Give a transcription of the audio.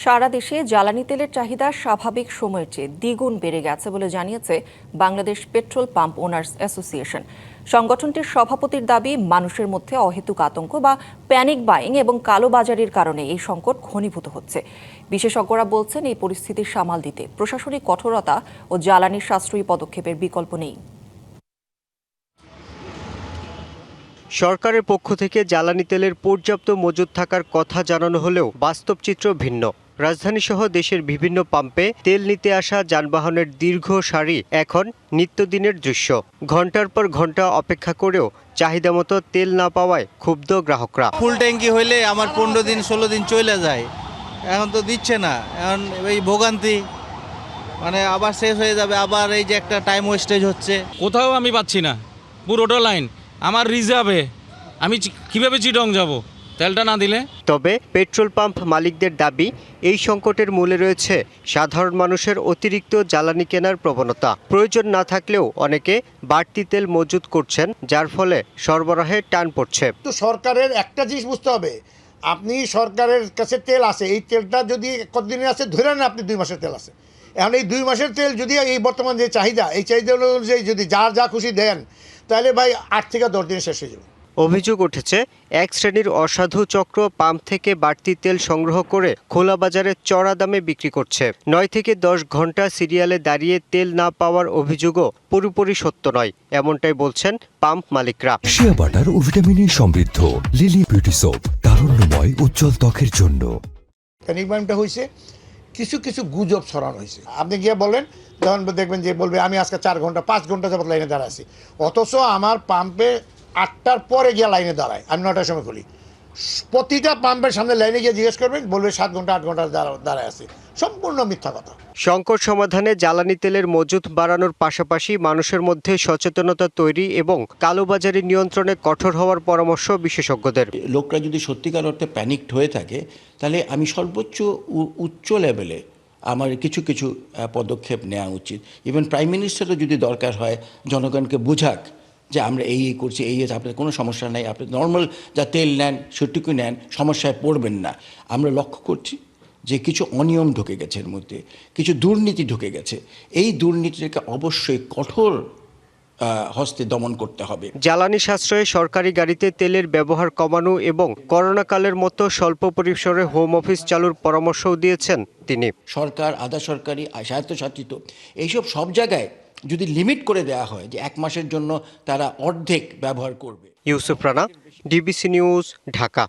সারা দেশে জ্বালানি তেলের চাহিদা স্বাভাবিক সময়ের চেয়ে দ্বিগুণ বেড়ে গেছে বলে জানিয়েছে Bangladesh petrol pump owners association. সংগঠনটির সভাপতির দাবি, মানুষের মধ্যে অহেতুক আতঙ্ক বা প্যানিক বাইং এবং কালোবাজারির কারণে এই সংকট ঘনীভূত হচ্ছে। বিশেষজ্ঞরা বলছেন, এই পরিস্থিতি সামাল দিতে প্রশাসনিক কঠোরতা ও জ্বালানি সাশ্রয়ী পদক্ষেপের বিকল্প নেই। সরকারের পক্ষ থেকে জ্বালানি তেলের পর্যাপ্ত মজুত থাকার কথা জানানো হলেও বাস্তব চিত্র ভিন্ন। রাজধানীসহ দেশের বিভিন্ন পাম্পে তেল নিতে আসা যানবাহনের দীর্ঘ সারি এখন নিত্যদিনের দৃশ্য। ঘন্টার পর ঘন্টা অপেক্ষা করেও চাহিদা মতো তেল না পাওয়ায় ক্ষুব্ধ গ্রাহকরা। ফুল ট্যাঙ্কি হইলে আমার 15 দিন 16 দিন চলে যায়, এখন তো দিচ্ছে না। এখন এই ভোগান্তি, মানে আবার শেষ হয়ে যাবে, আবার এই যে একটা টাইম ওয়েস্টেজ হচ্ছে। কোথাও আমি পাচ্ছি না, পুরোটা লাইন আমার রিজার্ভে। আমি কিভাবে চিটং যাব তেলটা না দিলে? তবে পেট্রোল পাম্প মালিকদের দাবি, এই সংকটের মূলে রয়েছে সাধারণ মানুষের অতিরিক্ত জ্বালানি কেনার প্রবণতা। প্রয়োজন না থাকলেও অনেকে বাড়তি তেল মজুত করছেন, যার ফলে সরবরাহে টান পড়ছে। তো সরকারের একটা জিনিস বুঝতে হবে, আপনি সরকারের কাছে তেল আছে, এই তেলটা যদি কতদিনের আছে ধরে নেন আপনি 2 মাসের তেল আছে। এখন এই 2 মাসের তেল যদি এই বর্তমান যে চাহিদা, এই চাহিদা অনুযায়ী যদি যা খুশি দেন, তাহলে ভাই 8 থেকে 10 দিনে শেষ হয়ে যাবে। অভিযোগ উঠেছে, এক শ্রেণীর অসাধু চক্র পাম্প থেকে বাড়তি তেল সংগ্রহ করে খোলা বাজারে চড়া দামে বিক্রি করছে। 9 থেকে 10 ঘন্টা সিরিয়ালে দাঁড়িয়ে তেল না পাওয়ার অভিযোগও পুরোপুরি সত্য নয়, এমনটাই বলছেন পাম্প মালিকরা। শিয়া বাটার ও ভিটামিনে সমৃদ্ধ লিলি বিউটি সোপ, তারুণ্যময় উজ্জ্বল ত্বকের জন্য। প্যানিক বাইংটা হয়েছে, কিছু গুজব ছড়ানো হয়েছে। আপনি গিয়ে বলেন, যখন দেখবেন যে বলবে আমি আজকে 4 ঘন্টা 5 ঘন্টা যাবত লাইনে দাঁড়া আছি, অথচ আমার পাম্পে 8টার পরে গিয়ে লাইনে দাঁড়ায়, আমি 9টার সময় খুলি। প্রতিটা পাম্পের সামনে লাইনে গিয়ে জিজ্ঞেস করবেন, বলবে 7 ঘন্টা 8 ঘন্টা দাঁড়ায় আছে। সম্পূর্ণ মিথ্যা কথা। সংকট সমাধানে জ্বালানি তেলের মজুত বাড়ানোর পাশাপাশি মানুষের মধ্যে সচেতনতা তৈরি এবং কালোবাজারি নিয়ন্ত্রণে কঠোর হওয়ার পরামর্শ বিশেষজ্ঞদের। লোকরা যদি সত্যিকার অর্থে প্যানিকড হয়ে থাকে, তাহলে আমি সর্বোচ্চ উচ্চ লেভেলে আমার কিছু পদক্ষেপ নেওয়া উচিত। ইভেন প্রাইম মিনিস্টারও যদি দরকার হয় জনগণকে বোঝাক যে আমরা এই করছি, এই আপনার কোনো সমস্যা নেই, আপনি নর্মাল যা তেল নেন সেটুকু নেন, সমস্যায় পড়বেন না। আমরা লক্ষ্য করছি যে কিছু অনিয়ম ঢুকে গেছে, এর মধ্যে কিছু দুর্নীতি ঢুকে গেছে। এই দুর্নীতিটাকে অবশ্যই কঠোর হস্তে দমন করতে হবে। জ্বালানি সাশ্রয়ে সরকারি গাড়িতে তেলের ব্যবহার কমানো এবং করোনাকালের মতো স্বল্প পরিসরে হোম অফিস চালুর পরামর্শও দিয়েছেন তিনি। সরকার, আধা সরকারি, স্বায়ত্তশাসিত এইসব সব জায়গায় যদি লিমিট করে দেওয়া হয় যে 1 মাসের জন্য তারা অর্ধেক ব্যবহার করবে। Yusuf Rana, DBC news, Dhaka.